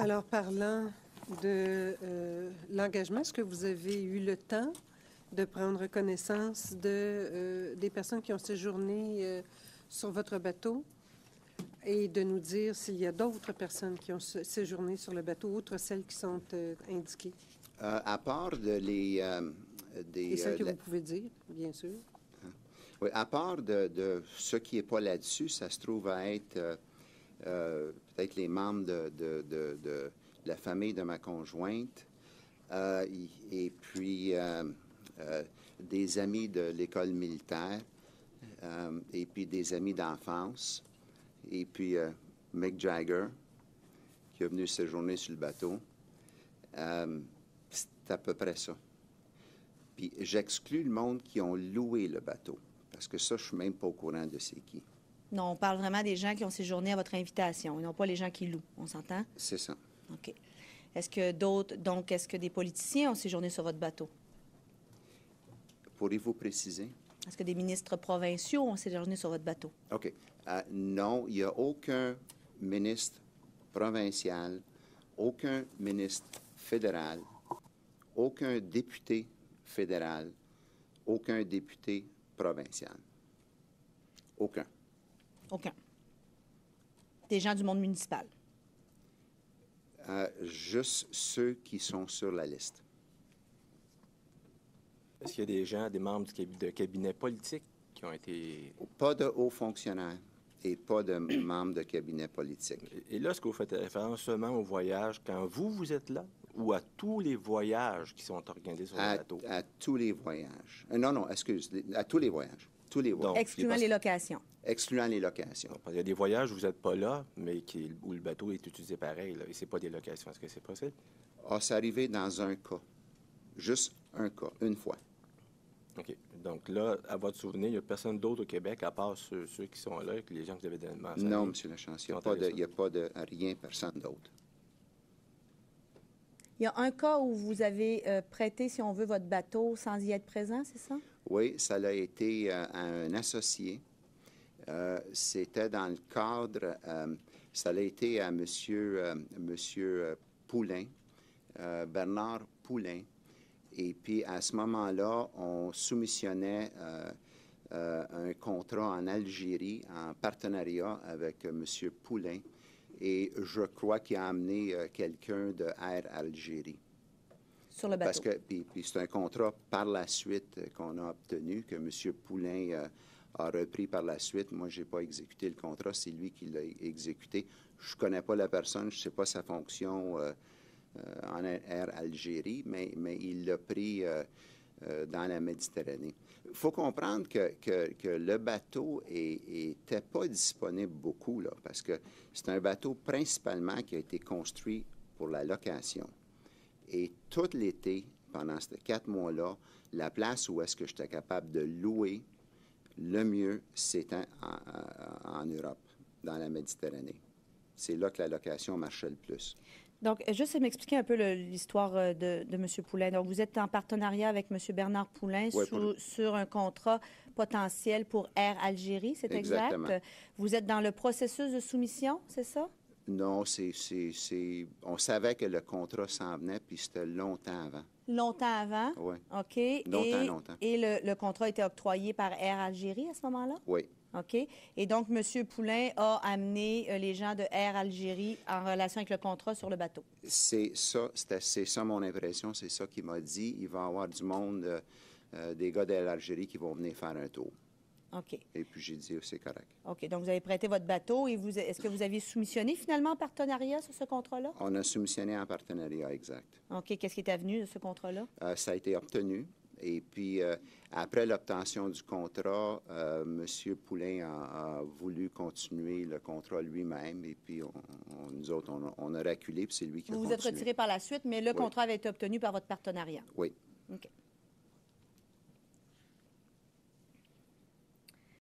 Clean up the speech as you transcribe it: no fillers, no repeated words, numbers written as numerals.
Alors, parlant de l'engagement, est-ce que vous avez eu le temps de prendre connaissance des personnes qui ont séjourné sur votre bateau et de nous dire s'il y a d'autres personnes qui ont séjourné sur le bateau, outre celles qui sont indiquées? À part des... Et celles que vous pouvez dire, bien sûr. Oui, à part de ce qui n'est pas là-dessus, ça se trouve à être peut-être les membres de la famille de ma conjointe et puis des amis de l'école militaire et puis des amis d'enfance et puis Mick Jagger qui est venu séjourner sur le bateau. C'est à peu près ça. Puis j'exclus le monde qui ont loué le bateau, parce que ça, je suis même pas au courant de c'est qui. Non, on parle vraiment des gens qui ont séjourné à votre invitation, et non pas les gens qui louent. On s'entend? C'est ça. OK. Est-ce que d'autres, donc, est-ce que des politiciens ont séjourné sur votre bateau? Pourriez-vous préciser? Est-ce que des ministres provinciaux ont séjourné sur votre bateau? OK. Non, il n'y a aucun ministre provincial, aucun ministre fédéral, aucun député fédéral, aucun député provincial. Aucun. Aucun. Des gens du monde municipal? Juste ceux qui sont sur la liste. Est-ce qu'il y a des gens, des membres de cabinet politique qui ont été... Pas de hauts fonctionnaires et pas de membres de cabinet politique. Et là, est-ce que vous faites référence seulement aux voyages quand vous êtes là ou à tous les voyages qui sont organisés sur le bateau? À tous les voyages. Non, excuse, à tous les voyages. Tous les voyages. Donc, excluant les locations. Excluant les locations. Donc, il y a des voyages où vous n'êtes pas là, mais où le bateau est utilisé pareil, là, et ce n'est pas des locations. Est-ce que c'est possible? Ah, c'est arrivé dans un cas. Juste un cas, une fois. OK. Donc là, à votre souvenir, il n'y a personne d'autre au Québec, à part ceux qui sont là, et les gens que vous avez mentionné? Non, M. Lachance, il n'y a pas de rien, personne d'autre. Il y a un cas où vous avez prêté, si on veut, votre bateau sans y être présent, c'est ça? Oui, ça a été à un associé. C'était dans le cadre, ça a été à monsieur Poulain, Bernard Poulain. Et puis, à ce moment-là, on soumissionnait un contrat en Algérie en partenariat avec M. Poulain. Et je crois qu'il a amené quelqu'un de Air Algérie. Sur le bateau. Parce que, puis c'est un contrat par la suite qu'on a obtenu, que M. Poulain a repris par la suite. Moi, je n'ai pas exécuté le contrat, c'est lui qui l'a exécuté. Je ne connais pas la personne, je ne sais pas sa fonction en Air Algérie, mais il l'a pris dans la Méditerranée. Il faut comprendre que le bateau n'était pas disponible beaucoup, là, parce que c'est un bateau principalement qui a été construit pour la location. Et tout l'été, pendant ces 4 mois-là, la place où est-ce que j'étais capable de louer le mieux, c'était en Europe, dans la Méditerranée. C'est là que la location marchait le plus. Donc, juste m'expliquer un peu l'histoire de M. Poulain. Donc, vous êtes en partenariat avec M. Bernard Poulain sur un contrat potentiel pour Air Algérie, c'est exact? Exactement. Vous êtes dans le processus de soumission, c'est ça? Non, on savait que le contrat s'en venait, puis c'était longtemps avant. Longtemps avant? Oui. OK. Longtemps. Et le contrat a été octroyé par Air Algérie à ce moment-là? Oui. OK. Et donc, M. Poulain a amené les gens de Air Algérie en relation avec le contrat sur le bateau. C'est ça mon impression, c'est ça qu'il m'a dit. Il va y avoir du monde, des gars d'Air Algérie qui vont venir faire un tour. OK. Et puis j'ai dit, c'est correct. OK. Donc, vous avez prêté votre bateau et est-ce que vous avez soumissionné finalement en partenariat sur ce contrat-là? On a soumissionné en partenariat, exact. OK. Qu'est-ce qui est avenu de ce contrat-là? Ça a été obtenu. Et puis, après l'obtention du contrat, M. Poulain a voulu continuer le contrat lui-même. Et puis, nous autres, on a reculé, puis c'est lui qui a continué. Vous vous êtes retiré par la suite, mais le contrat avait été obtenu par votre partenariat? Oui. OK.